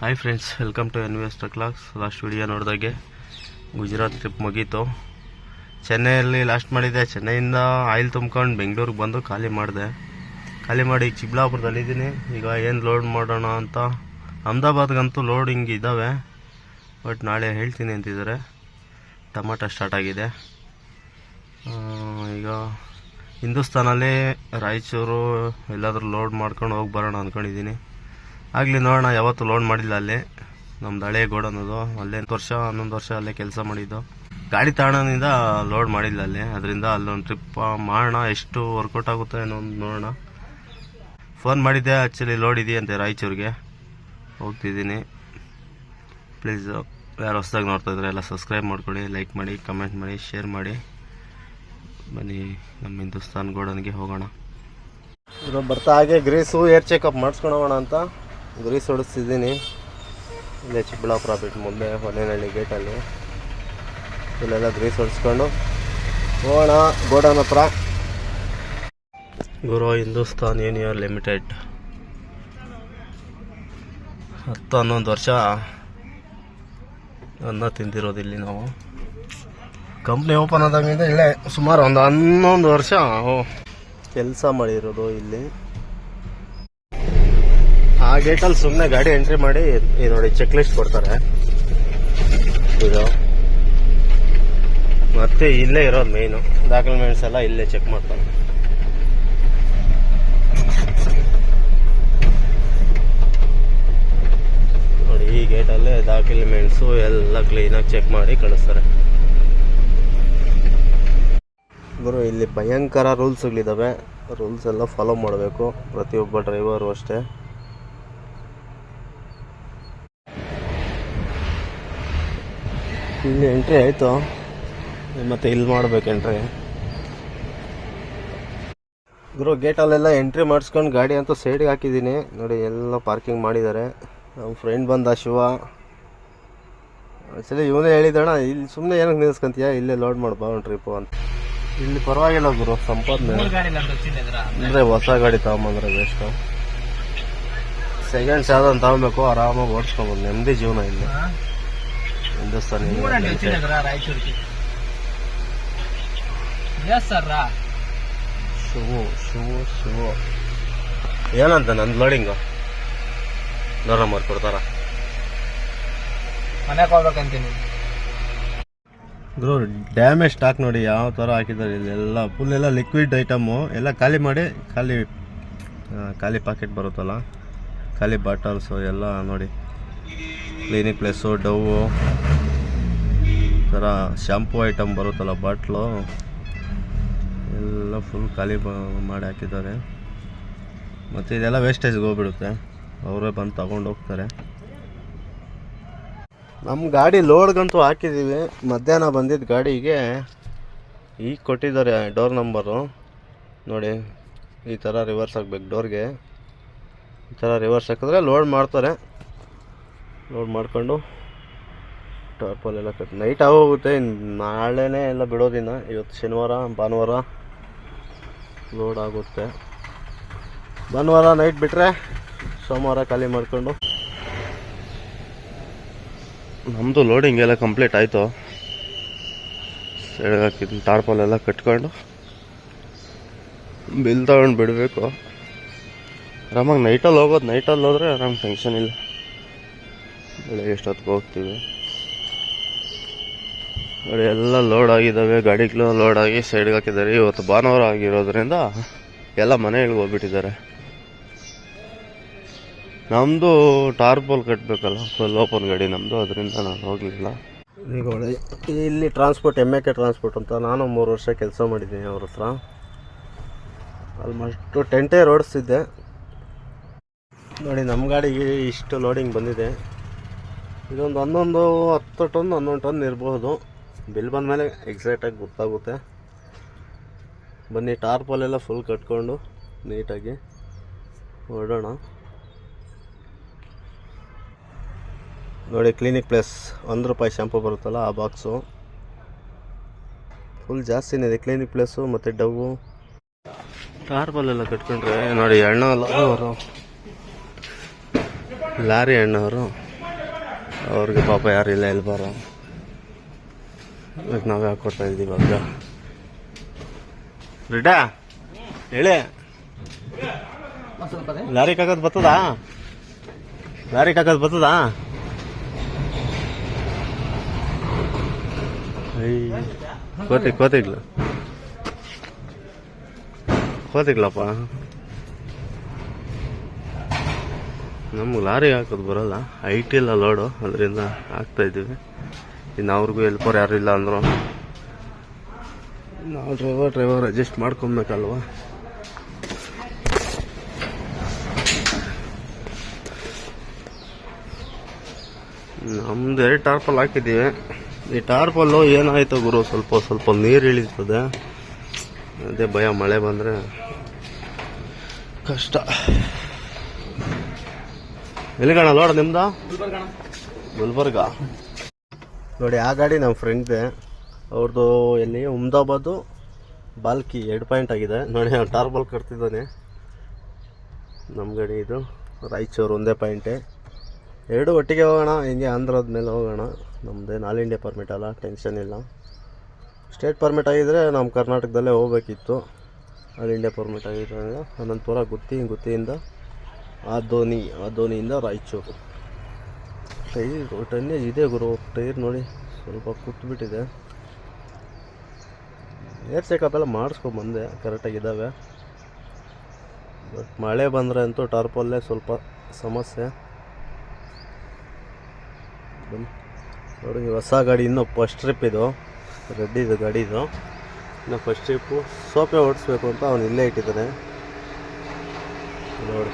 Hi friends, welcome to NVS Trucks. Last video ನೋಡಿದಾಗೆ Gujarat trip ಮುಗೀತು. ಚೆನ್ನೈಯಲ್ಲಿ ಲಾಸ್ಟ್ ಮಾಡಿದ್ದೆ. ಚೆನ್ನೈಯಿಂದ ಆಯಿಲ್ ತುಂಬ್ಕೊಂಡು ಬೆಂಗಳೂರಿಗೆ ಬಂದು ಖಾಲಿ ಮಾಡಿ ಈಗ ಚಿಕ್ಕಬಳ್ಳಾಪುರದಲ್ಲಿದ್ದೀನಿ. ಈಗ ಏನು ಲೋಡ್ ಮಾಡೋಣ ಅಂತ. ಅಹಮದಾಬಾದ್ಗಂತೂ ಲೋಡಿಂಗ್ ಇದ್ದಾವೆ, ಬಟ್ ನಾಳೆ ಹೇಳ್ತೀನಿ ಅಂತಿದ್ದಾರೆ. ಟೊಮಾಟೊ ಸ್ಟಾರ್ಟ್ ಆಗಿದೆ. ಈಗ ಹಿಂದೂಸ್ತಾನಲ್ಲಿ ರಾಯಚೂರು ಎಲ್ಲಾದರೂ ಲೋಡ್ ಮಾಡ್ಕೊಂಡು ಹೋಗಿ ಬರೋಣ ಅಂದ್ಕೊಂಡಿದ್ದೀನಿ. ಆಗಲಿ ನೋಡೋಣ. ಯಾವತ್ತೂ ಲೋಡ್ ಮಾಡಿಲ್ಲ ಅಲ್ಲಿ. ನಮ್ದು ಹಳೆ ಗೋಡನದು ಅಲ್ಲೇ 11 ವರ್ಷ ಅಲ್ಲೇ ಕೆಲಸ ಮಾಡಿದ್ದು. ಗಾಡಿ ತಗೊಳ್ಳೋದ್ರಿಂದ ಲೋಡ್ ಮಾಡಿಲ್ಲ ಅಲ್ಲಿ. ಅದರಿಂದ ಅಲ್ಲೊಂದು ಟ್ರಿಪ್ ಮಾಡೋಣ. ಎಷ್ಟು ವರ್ಕೌಟ್ ಆಗುತ್ತೆ ಏನೋ ಒಂದು ನೋಡೋಣ. ಫೋನ್ ಮಾಡಿದ್ದೆ, ಆ್ಯಕ್ಚುಲಿ ಲೋಡ್ ಇದೆಯಂತೆ ರಾಯಚೂರಿಗೆ. ಹೋಗ್ತಿದ್ದೀನಿ. ಪ್ಲೀಸ್ ಯಾರು ಹೊಸದಾಗಿ ನೋಡ್ತಾಯಿದ್ರೆ ಎಲ್ಲ ಸಬ್ಸ್ಕ್ರೈಬ್ ಮಾಡ್ಕೊಳ್ಳಿ, ಲೈಕ್ ಮಾಡಿ, ಕಮೆಂಟ್ ಮಾಡಿ, ಶೇರ್ ಮಾಡಿ. ಬನ್ನಿ ನಮ್ಮ ಹಿಂದೂಸ್ತಾನ್ ಗೋಡನ್ಗೆ ಹೋಗೋಣ. ಇವಾಗ ಬರ್ತಾ ಹಾಗೆ ಗ್ರೀಸು ಏರ್ ಚೆಕಪ್ ಮಾಡಿಸ್ಕೊಂಡು ಅಂತ ಗ್ರೀಸ್ ಹೊಡಿಸ್ತಿದ್ದೀನಿ. ಇಲ್ಲೇ ಚಿಕ್ಕಬಳ್ಳಾಪುರ ಬಿಟ್ಟು ಮುಂದೆ ಹೊನ್ನೇನಹಳ್ಳಿ ಗೇಟಲ್ಲಿ ಇಲ್ಲೆಲ್ಲ ಗ್ರೀಸ್ ಹೊಡಿಸ್ಕೊಂಡು ಹೋಗೋಣ ಗೋಡನ್ ಹತ್ರ. ಗುರು ಹಿಂದೂಸ್ತಾನ್ ಯೂನಿಯನ್ ಲಿಮಿಟೆಡ್ 10-11 ವರ್ಷ ಅನ್ನ ತಿಂದಿರೋದಿಲ್ಲಿ ನಾವು. ಕಂಪ್ನಿ ಓಪನ್ ಆದಾಗಿಂದ ಇಲ್ಲೇ ಸುಮಾರು ಒಂದು 11 ವರ್ಷ ಕೆಲಸ ಮಾಡಿರೋದು ಇಲ್ಲಿ. ಆ ಗೇಟಲ್ಲಿ ಸುಮ್ಮನೆ ಗಾಡಿ ಎಂಟ್ರಿ ಮಾಡಿ ನೋಡಿ ಚೆಕ್ ಲಿಸ್ಟ್ ಕೊಡ್ತಾರೆ. ಇದು ಮತ್ತೆ ಇಲ್ಲೇ ಇರೋದು ಮೇಯ್ನು. ಡಾಕ್ಯುಮೆಂಟ್ಸ್ ಎಲ್ಲ ಇಲ್ಲೇ ಚೆಕ್ ಮಾಡ್ತಾರೆ. ನೋಡಿ ಈ ಗೇಟಲ್ಲೇ ಡಾಕ್ಯುಮೆಂಟ್ಸು ಎಲ್ಲ ಕ್ಲೀನಾಗಿ ಚೆಕ್ ಮಾಡಿ ಕಳಿಸ್ತಾರೆ. ಗುರು ಇಲ್ಲಿ ಭಯಂಕರ ರೂಲ್ಸ್ಗಳಿದ್ದಾವೆ. ರೂಲ್ಸ್ ಎಲ್ಲ ಫಾಲೋ ಮಾಡಬೇಕು ಪ್ರತಿಯೊಬ್ಬ ಡ್ರೈವರು ಅಷ್ಟೇ. ಇಲ್ಲಿ ಎಂಟ್ರಿ ಆಯಿತು, ಮತ್ತೆ ಇಲ್ಲಿ ಮಾಡ್ಬೇಕು ಎಂಟ್ರಿ. ಗುರು ಗೇಟಲ್ಲೆಲ್ಲ ಎಂಟ್ರಿ ಮಾಡಿಸ್ಕೊಂಡು ಗಾಡಿ ಅಂತೂ ಸೈಡ್ಗೆ ಹಾಕಿದ್ದೀನಿ. ನೋಡಿ ಎಲ್ಲ ಪಾರ್ಕಿಂಗ್ ಮಾಡಿದ್ದಾರೆ. ನಮ್ಮ ಫ್ರೆಂಡ್ ಬಂದ ಶಿವ. ಆ್ಯಕ್ಚುಲಿ ಇವನೇ ಹೇಳಿದಣ್ಣ, ಇಲ್ಲಿ ಸುಮ್ಮನೆ ಏನಕ್ಕೆ ನಿಲ್ಸ್ಕೊಂತೀಯ, ಇಲ್ಲೇ ಲೋಡ್ ಮಾಡ್ಬಾ ಒಂದು ಟ್ರಿಪ್ಪು ಅಂತ. ಇಲ್ಲಿ ಪರವಾಗಿಲ್ಲ ಗುರು, ಸಂಪಾದನೆ ಅಂದರೆ ಹೊಸ ಗಾಡಿ ತಗೊಂಬಂದ್ರೆ ವೇಸ್ಟು. ಸೆಕೆಂಡ್ಸ್ ಯಾವ್ದೊಂದು ತಗೊಬೇಕು, ಆರಾಮಾಗಿ ಓಡಿಸ್ಕೊಬೋದು. ನೆಮ್ಮದಿ ಜೀವನ ಇಲ್ಲಿ ಹಿಂದೂಸ್ತಾನ್. ಶಿವು ಏನಂತ ನಂದು ಲೋಡಿಂಗು ದೂರ ಮಾಡ್ಕೊಡ್ತಾರ. ಮನೆಗೆ ಹೋಗ್ಬೇಕಂತೀನಿ ಗುರು. ಡ್ಯಾಮೇಜ್ ಸ್ಟಾಕ್ ನೋಡಿ ಯಾವ ಥರ ಹಾಕಿದ್ದಾರೆ. ಇಲ್ಲೆಲ್ಲ ಫುಲ್ ಎಲ್ಲ ಲಿಕ್ವಿಡ್ ಐಟಮು ಎಲ್ಲ ಖಾಲಿ ಮಾಡಿ, ಖಾಲಿ ಪ್ಯಾಕೆಟ್ ಬರುತ್ತಲ್ಲ, ಖಾಲಿ ಬಾಟಲ್ಸು ಎಲ್ಲ ನೋಡಿ. ಕ್ಲಿನಿಕ್ ಪ್ಲಸ್ಸು, ಡವ್ವು ಥರ ಶಾಂಪೂ ಐಟಮ್ ಬರುತ್ತಲ್ಲ ಬಾಟ್ಲು, ಎಲ್ಲ ಫುಲ್ ಖಾಲಿ ಮಾಡಿ ಹಾಕಿದ್ದಾರೆ. ಮತ್ತು ಇದೆಲ್ಲ ವೇಸ್ಟೇಜ್ಗೆ ಹೋಗ್ಬಿಡುತ್ತೆ, ಅವರೇ ಬಂದು ತಗೊಂಡು ಹೋಗ್ತಾರೆ. ನಮ್ಮ ಗಾಡಿ ಲೋಡ್ಗಂತೂ ಹಾಕಿದ್ದೀವಿ. ಮಧ್ಯಾಹ್ನ ಬಂದಿದ್ದ ಗಾಡಿಗೆ ಈಗ ಕೊಟ್ಟಿದ್ದಾರೆ ಡೋರ್ ನಂಬರು ನೋಡಿ. ಈ ಥರ ರಿವರ್ಸ್ ಹಾಕ್ಬೇಕು ಡೋರ್ಗೆ. ಈ ಥರ ರಿವರ್ಸ್ ಹಾಕಿದ್ರೆ ಲೋಡ್ ಮಾಡ್ತಾರೆ. ಲೋಡ್ ಮಾಡ್ಕೊಂಡು ಟಾರ್ಪಲ್ಲೆಲ್ಲ ನೈಟ್ ಆಗೋಗುತ್ತೆ. ನಾಳೆನೇ ಎಲ್ಲ ಬಿಡೋದಿನ. ಇವತ್ತು ಶನಿವಾರ, ಭಾನುವಾರ ಲೋಡ್ ಆಗುತ್ತೆ. ಭಾನುವಾರ ನೈಟ್ ಬಿಟ್ಟರೆ ಸೋಮವಾರ ಖಾಲಿ ಮಾಡಿಕೊಂಡು. ನಮ್ಮದು ಲೋಡಿಂಗ್ ಎಲ್ಲ ಕಂಪ್ಲೀಟ್ ಆಯಿತು. ಸೈಡ್ಗೆ ಹಾಕಿದ್ದೀನಿ, ಟಾರ್ಪಲೆಲ್ಲ ಕಟ್ಕೊಂಡು ಬಿಲ್ ತಗೊಂಡು ಬಿಡಬೇಕು. ಆರಾಮಾಗಿ ನೈಟಲ್ಲಿ ಹೋಗೋದು. ನೈಟಲ್ಲಿ ಹೋದರೆ ಆರಾಮ್ ಟೆನ್ಷನ್ ಇಲ್ಲ. ಬೆಳಗ್ಗೆ ಎಷ್ಟೊತ್ತಿಗೆ ಹೋಗ್ತೀವಿ ನೋಡಿ. ಎಲ್ಲ ಲೋಡ್ ಆಗಿದ್ದಾವೆ ಗಾಡಿಗಳು. ಲೋಡ್ ಆಗಿ ಸೈಡ್ಗೆ ಹಾಕಿದ್ದಾರೆ. ಇವತ್ತು ಭಾನುವಾರ ಆಗಿರೋದ್ರಿಂದ ಎಲ್ಲ ಮನೆಗಳಿಗೆ ಹೋಗ್ಬಿಟ್ಟಿದ್ದಾರೆ. ನಮ್ಮದು ಟಾರ್ಪಲ್ ಕಟ್ಟಬೇಕಲ್ಲ, ಫುಲ್ ಓಪನ್ ಗಾಡಿ ನಮ್ಮದು, ಅದರಿಂದ ನಾನು ಹೋಗಲಿಲ್ಲ. ಈಗ ಇಲ್ಲಿ ಟ್ರಾನ್ಸ್ಪೋರ್ಟ್ MAK ಟ್ರಾನ್ಸ್ಪೋರ್ಟ್ ಅಂತ ನಾನು 3 ವರ್ಷ ಕೆಲಸ ಮಾಡಿದ್ದೀನಿ ಅವ್ರ ಹತ್ರ. ಆಲ್ಮೋಸ್ಟು 10 ಟೈರ್ ಓಡಿಸ್ತಿದ್ದೆ ನೋಡಿ. ನಮ್ಮ ಗಾಡಿಗೆ ಇಷ್ಟು ಲೋಡಿಂಗ್ ಬಂದಿದೆ. ಇದೊಂದು 10 ಟನ್ 11 ಟನ್ ಇರ್ಬೋದು. ಬಿಲ್ ಬಂದ ಮೇಲೆ ಎಕ್ಸಾಕ್ಟಾಗಿ ಗೊತ್ತಾಗುತ್ತೆ. ಬನ್ನಿ ಟಾರ್ಪಲೆಲ್ಲ ಫುಲ್ ಕಟ್ಕೊಂಡು ನೀಟಾಗಿ ಹೊರಡೋಣ. ನೋಡಿ ಕ್ಲಿನಿಕ್ ಪ್ಲಸ್ ₹1 ಶಾಂಪು ಬರುತ್ತಲ್ಲ, ಆ ಬಾಕ್ಸು ಫುಲ್ ಜಾಸ್ತಿನೇ ಇದೆ. ಕ್ಲಿನಿಕ್ ಪ್ಲಸ್ಸು ಮತ್ತು ಡವ್ವು. ಟಾರ್ಪಲೆಲ್ಲ ಕಟ್ಕೊಂಡ್ರೆ ನೋಡಿ. ಲಾರಿ ಅಣ್ಣವರು ಅವ್ರಿಗೆ ಪಾಪ ಯಾರಿಲ್ಲ ಎಲ್ಬಾರ, ಅದಕ್ಕೆ ನಾವೇ ಹಾಕ್ಕೊಡ್ತಾ ಇದ್ದೀವಿ. ಇವಾಗ ರಿಟಾ ಹೇಳಿ, ಲಾರಿ ಕಾಕದ್ ಬರ್ತದಾ? ಲಾರಿ ಕಾಕದ್ ಬರ್ತದಾ? ಕೋತಿಗ್ಲಪ್ಪ, ನಮ್ಗೆ ಲಾರಿಗೆ ಹಾಕೋದು ಬರೋಲ್ಲ, ಹೈಟ್ ಇಲ್ಲ ಲೋಡು, ಅದರಿಂದ ಹಾಕ್ತಾ ಇದ್ದೀವಿ. ಇನ್ನು ಅವ್ರಿಗೂ ಹೆಲ್ಪರ್ ಯಾರು ಇಲ್ಲ ಅಂದರು ನಾವು ಡ್ರೈವರ್ ಅಡ್ಜಸ್ಟ್ ಮಾಡ್ಕೊಬೇಕಲ್ವ. ನಮ್ದು 2 ಟಾರ್ಪಲ್ ಹಾಕಿದ್ದೀವಿ. ಈ ಟಾರ್ಪಲ್ಲು ಏನಾಯ್ತು ಗುರು, ಸ್ವಲ್ಪ ನೀರು ಇಳಿತದೆ, ಅದೇ ಭಯ, ಮಳೆ ಬಂದರೆ ಕಷ್ಟ. ಎಲ್ಲಿಗಣ ಲೋಡ್ ನಿಮ್ದು? ಗುಲ್ಬರ್ಗ. ನೋಡಿ ಆ ಗಾಡಿ ನಮ್ಮ ಫ್ರೆಂಡ್ದೆ, ಅವ್ರದ್ದು ಎಲ್ಲಿ ಅಹಮದಾಬಾದು ಬಾಲ್ಕಿ 2 ಪಾಯಿಂಟ್ ಆಗಿದೆ ನೋಡಿ. ಅವ್ನು ಟಾರ್ಬಲ್ ಕಟ್ತಿದ್ದಾನೆ. ನಮ್ಮ ಗಾಡಿ ಇದು ರಾಯಚೂರು 1 ಪಾಯಿಂಟೇ. 2 ಒಟ್ಟಿಗೆ ಹೋಗೋಣ, ಹಿಂಗೆ ಆಂಧ್ರದ ಮೇಲೆ ಹೋಗೋಣ. ನಮ್ಮದೇನು ಆಲ್ ಇಂಡಿಯಾ ಪರ್ಮಿಟ್ ಅಲ್ಲ, ಟೆನ್ಷನ್ ಇಲ್ಲ. ಸ್ಟೇಟ್ ಪರ್ಮಿಟ್ ಆಗಿದ್ದರೆ ನಮ್ಮ ಕರ್ನಾಟಕದಲ್ಲೇ ಹೋಗ್ಬೇಕಿತ್ತು. ಆಲ್ ಇಂಡಿಯಾ ಪರ್ಮಿಟ್ ಆಗಿದ್ದರೆ ಅನಂತಪುರ, ಗುತ್ತಿಯಿಂದ ಆದೋನಿಯಿಂದ ರಾಯಚೂರು. ಟನ್ನೇಜ್ ಇದೆ ಗುರು. ಟೈರ್ ನೋಡಿ ಸ್ವಲ್ಪ ಕುತ್ಬಿಟ್ಟಿದೆ. ಏರ್ ಚೆಕಪ್ ಎಲ್ಲ ಮಾಡಿಸ್ಕೊಂಬಂದೆ, ಕರೆಕ್ಟಾಗಿದ್ದಾವೆ. ಬಟ್ ಮಳೆ ಬಂದರೆ ಅಂತೂ ಟಾರ್ಪಲ್ಲೇ ಸ್ವಲ್ಪ ಸಮಸ್ಯೆ. ನೋಡಿ ಹೊಸ ಗಾಡಿ, ಇನ್ನೂ ಫಸ್ಟ್ ಟ್ರಿಪ್ ಇದು, ರೆಡ್ಡಿದು ಗಾಡಿದು. ಇನ್ನು ಫಸ್ಟ್ ಟ್ರಿಪ್ಪು ಸೋಪೆ ಓಡಿಸ್ಬೇಕು ಅಂತ ಅವನು ಇಲ್ಲೇ ಇಟ್ಟಿದ್ದಾನೆ ನೋಡಿ.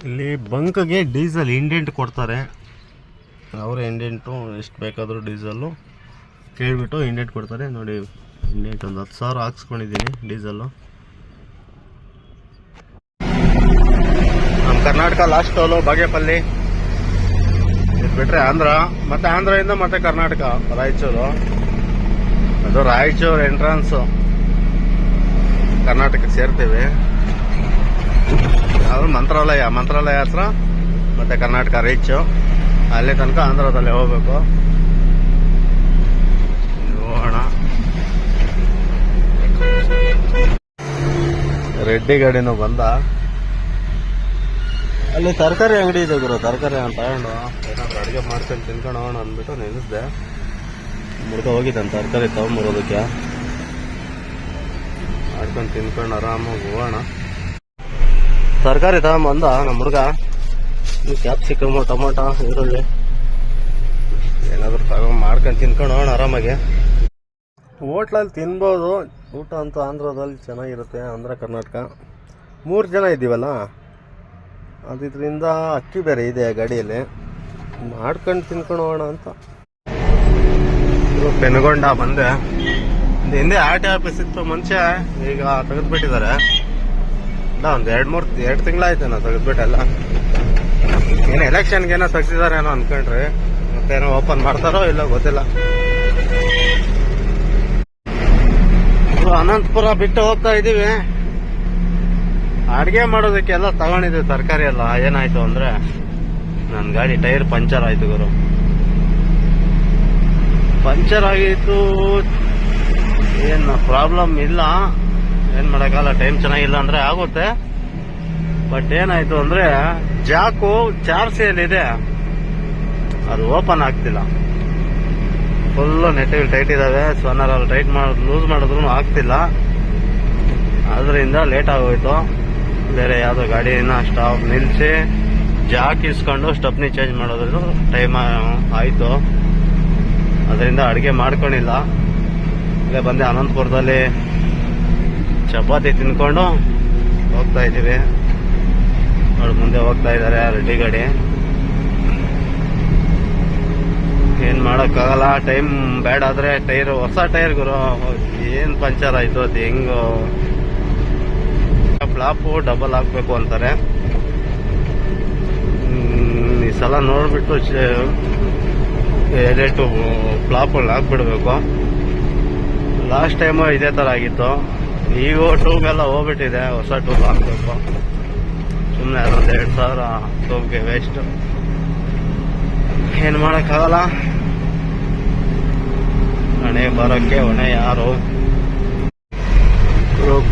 ಇಲ್ಲಿ ಬಂಕ್ಗೆ ಡೀಸೆಲ್ ಇಂಡೆಂಟ್ ಕೊಡ್ತಾರೆ, ಅವರೇ ಇಂಡೆಂಟು ಎಷ್ಟು ಬೇಕಾದರೂ ಡೀಸೆಲ್ಲು ಕೇಳಿಬಿಟ್ಟು ಇಂಡೆಂಟ್ ಕೊಡ್ತಾರೆ ನೋಡಿ. ಇಂಡೆಂಟ್ ಒಂದು 10,000 ಹಾಕ್ಸ್ಕೊಂಡಿದ್ದೀನಿ ಡೀಸೆಲ್ಲು. ನಮ್ಮ ಕರ್ನಾಟಕ ಲಾಸ್ಟ್ ಟೋಲು ಬಾಗೇಪಲ್ಲಿ, ಇದು ಬಿಟ್ಟರೆ ಆಂಧ್ರ, ಮತ್ತು ಆಂಧ್ರದಿಂದ ಮತ್ತೆ ಕರ್ನಾಟಕ ರಾಯಚೂರು. ಅದು ರಾಯಚೂರು ಎಂಟ್ರೆನ್ಸು, ಕರ್ನಾಟಕಕ್ಕೆ ಸೇರ್ತೀವಿ. ಅದು ಮಂತ್ರಾಲಯ ಹತ್ರ ಮತ್ತೆ ಕರ್ನಾಟಕ ರೀಚು, ಅಲ್ಲಿ ತನಕ ಆಂಧ್ರದಲ್ಲಿ ಹೋಗ್ಬೇಕು. ನೋಡೋಣ. ರೆಡ್ಡಿ ಗಾಡಿನೂ ಬಂದ. ಅಲ್ಲಿ ತರಕಾರಿ ಅಂಗಡಿ ಇದೆ ಗುರು, ತರಕಾರಿ ಅಂತ ತಗೊಂಡು ಏನಾದ್ರು ಅಡುಗೆ ಮಾಡ್ಕೊಂಡು ತಿನ್ಕೊಂಡು ಹೋಗೋಣ ಅಂದ್ಬಿಟ್ಟು ನೆನೆಸ್ದೆ. ಮುಡ್ಕ ಹೋಗಿದ್ದಾನೆ ತರಕಾರಿ ತಗೊಂಬರೋದಕ್ಕೆ, ಮಾಡ್ಕೊಂಡು ತಿನ್ಕೊಂಡು ಆರಾಮಾಗಿ ಹೋಗೋಣ. ತರಕಾರಿ ತಗೊಂಬಂದ ನಮ್ಮ ಹುಡುಗ. ಕ್ಯಾಪ್ಸಿಕಮ್, ಟೊಮೊಟೊ, ಈರುಳ್ಳಿ ಏನಾದರೂ ಮಾಡ್ಕೊಂಡು ತಿನ್ಕೊಂಡು ಹೋಗೋಣ ಆರಾಮಾಗಿ. ಹೋಟ್ಲಲ್ಲಿ ತಿನ್ಬೋದು, ಊಟ ಅಂತೂ ಆಂಧ್ರದಲ್ಲಿ ಚೆನ್ನಾಗಿರುತ್ತೆ. ಆಂಧ್ರ ಕರ್ನಾಟಕ 3 ಜನ ಇದ್ದೀವಲ್ಲ, ಅದರಿಂದ ಅಕ್ಕಿ ಬೇರೆ ಇದೆ ಗಾಡಿಯಲ್ಲಿ, ಮಾಡ್ಕೊಂಡು ತಿನ್ಕೊಂಡು ಹೋಗೋಣ ಅಂತ. ಪೆನ್ಗೊಂಡ ಬಂದೆ. ಹಿಂದೆ RTO ಆಫೀಸ್ ಇತ್ತು ಮುಂಚೆ, ಈಗ ತೆಗೆದ್ಬಿಟ್ಟಿದ್ದಾರೆ. ಇಲ್ಲ ಒಂದು 2 ತಿಂಗಳಾಯ್ತು ನಾವು ತೆಗೆದ್ಬಿಟ್ಟೆಲ್ಲ. ಏನು ಎಲೆಕ್ಷನ್ಗೆ ಏನೋ ತೆಗ್ದಿದಾರೇನೋ ಅನ್ಕೊಂಡ್ರಿ, ಮತ್ತೇನೋ ಓಪನ್ ಮಾಡ್ತಾರೋ ಇಲ್ಲ ಗೊತ್ತಿಲ್ಲ. ಅನಂತಪುರ ಬಿಟ್ಟು ಹೋಗ್ತಾ ಇದೀವಿ. ಅಡುಗೆ ಮಾಡೋದಕ್ಕೆಲ್ಲ ತಗೊಂಡಿದ್ವಿ ತರಕಾರಿ ಎಲ್ಲ. ಏನಾಯ್ತು ಅಂದ್ರೆ ನನ್ನ ಗಾಡಿ ಟೈರ್ ಪಂಚರ್ ಆಯ್ತು ಗುರು. ಪಂಚರ್ ಆಗಿತ್ತು, ಏನು ಪ್ರಾಬ್ಲಮ್ ಇಲ್ಲ, ಏನು ಮಾಡೋಕ್ಕಲ್ಲ. ಟೈಮ್ ಚೆನ್ನಾಗಿಲ್ಲ ಅಂದ್ರೆ ಆಗುತ್ತೆ. ಬಟ್ ಏನಾಯ್ತು ಅಂದ್ರೆ ಜಾಕು ಚಾರ್ಸಿಯಲ್ಲಿದೆ, ಅದು ಓಪನ್ ಆಗ್ತಿಲ್ಲ. ಫುಲ್ಲು ನೆಟ್ಟಿಗೆ ಟೈಟ್ ಇದಾವೆ. ಸ್ಪನ್ನರಲ್ಲಿ ಟೈಟ್ ಲೂಸ್ ಮಾಡಿದ್ರು ಆಗ್ತಿಲ್ಲ. ಅದರಿಂದ ಲೇಟ್ ಆಗೋಯ್ತು. ಬೇರೆ ಯಾವುದೋ ಗಾಡಿನ ಸ್ಟಾಪ್ ನಿಲ್ಲಿಸಿ ಜಾಕ್ ಇಸ್ಕೊಂಡು ಸ್ಟಪ್ನಿ ಚೇಂಜ್ ಮಾಡೋದ್ರೂ ಟೈಮ್ ಆಯಿತು. ಅದರಿಂದ ಅಡುಗೆ ಮಾಡ್ಕೊಂಡಿಲ್ಲ. ಇಲ್ಲೇ ಬಂದೆ ಅನಂತಪುರದಲ್ಲಿ ಚಪಾತಿ ತಿನ್ಕೊಂಡು ಹೋಗ್ತಾ ಇದ್ದೀವಿ. ನೋಡಿ ಮುಂದೆ ಹೋಗ್ತಾ ಇದ್ದಾರೆ ರೆಡ್ಡಿ ಗಾಡಿ. ಏನು ಮಾಡೋಕ್ಕಾಗಲ್ಲ, ಟೈಮ್ ಬ್ಯಾಡ್ ಆದರೆ ಟೈರ್, ಹೊಸ ಟೈರ್ ಗುರು, ಏನು ಪಂಚರ್ ಆಯಿತು. ಅದು ಹೆಂಗು ಫ್ಲಾಪು ಡಬಲ್ ಹಾಕಬೇಕು ಅಂತಾರೆ. ಈ ಸಲ ನೋಡಿಬಿಟ್ಟು ಎಲೆಟು ಫ್ಲಾಪ್ಗಳು ಹಾಕ್ಬಿಡ್ಬೇಕು. ಲಾಸ್ಟ್ ಟೈಮು ಇದೇ ಥರ ಆಗಿತ್ತು. ಈಗ ಟ್ಯೂಬೆಲ್ಲ ಹೋಗ್ಬಿಟ್ಟಿದೆ, ಹೊಸ ಟ್ಯೂಬ್ ಹಾಕಬೇಕು. ಸುಮ್ಮನೆ ಅದೊಂದು 2,000 ಟ್ಯೂಬ್ಗೆ ವೇಸ್ಟು. ಏನು ಮಾಡೋಕ್ಕಾಗಲ್ಲ. ಹಣೆ ಬರೋಕ್ಕೆ ಹೊಣೆ ಯಾರು.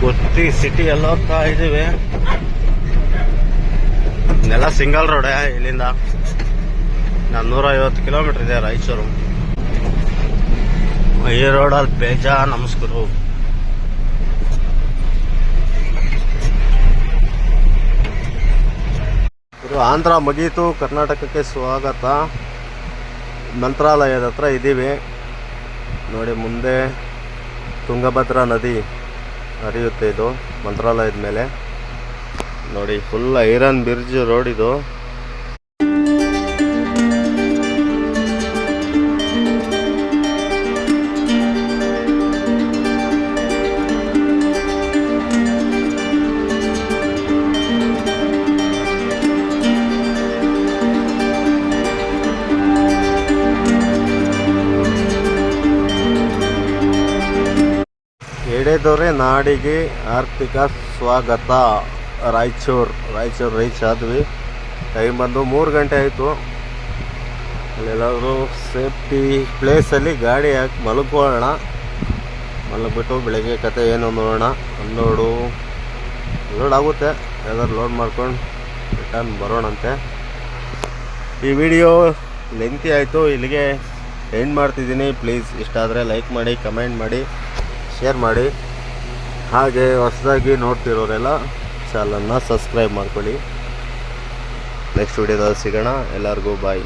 ಗೊತ್ತಿ ಸಿಟಿ ಎಲ್ಲ ಹೋಗ್ತಾ ಇದೀವಿ. ಇದೆಲ್ಲ ಸಿಂಗಲ್ ರೋಡ್. ಇಲ್ಲಿಂದ 150 ಕಿಲೋಮೀಟರ್ ಇದೆ ರಾಯಚೂರು. ಈ ರೋಡಲ್ಲಿ ಬೇಜಾನ್ ನಮಸ್ಕರು. ಇದು ಆಂಧ್ರ ಮುಗೀತು, ಕರ್ನಾಟಕಕ್ಕೆ ಸ್ವಾಗತ. ಮಂತ್ರಾಲಯದ ಹತ್ರ ಇದ್ದೀವಿ ನೋಡಿ. ಮುಂದೆ ತುಂಗಭದ್ರಾ ನದಿ ಹರಿಯುತ್ತೆ. ಇದು ಮಂತ್ರಾಲಯದ ಮೇಲೆ ನೋಡಿ. ಫುಲ್ ಐರನ್ ಬ್ರಿಡ್ಜ್ ರೋಡ್ ಇದು. ಎಡೆದೊರೆ ನಾಡಿಗೆ ಆರ್ಥಿಕ ಸ್ವಾಗತ. ರಾಯಚೂರು ರೀಚ್ ಆದ್ವಿ. ಟೈಮ್ ಬಂದು 3 ಗಂಟೆ ಆಯಿತು. ಅಲ್ಲೆಲ್ಲಾದರೂ ಸೇಫ್ಟಿ ಪ್ಲೇಸಲ್ಲಿ ಗಾಡಿ ಹಾಕಿ ಮಲ್ಕೊಳ್ಳೋಣ. ಮಲಗಿಬಿಟ್ಟು ಬೆಳಗ್ಗೆ ಕತೆ ಏನು ನೋಡೋಣ. ಲೋಡ್ ಆಗುತ್ತೆ, ಯಾವ್ದಾದ್ರು ಲೋಡ್ ಮಾಡ್ಕೊಂಡು ರಿಟರ್ನ್ ಬರೋಣಂತೆ. ಈ ವಿಡಿಯೋ ಲೆಂತಿ ಆಯಿತು, ಇಲ್ಲಿಗೆ ಎಂಡ್ ಮಾಡ್ತಿದ್ದೀನಿ. ಪ್ಲೀಸ್ ಇಷ್ಟ ಆದರೆ ಲೈಕ್ ಮಾಡಿ, ಕಮೆಂಟ್ ಮಾಡಿ, ಶೇರ್ ಮಾಡಿ. ಹಾಗೆ ಹೊಸದಾಗಿ ನೋಡ್ತಿರೋರೆಲ್ಲ ಚಾನಲನ್ನು ಸಬ್ಸ್ಕ್ರೈಬ್ ಮಾಡ್ಕೊಳ್ಳಿ. ನೆಕ್ಸ್ಟ್ ವಿಡಿಯೋದಲ್ಲಿ ಸಿಗೋಣ. ಎಲ್ಲರಿಗೂ ಬಾಯ್.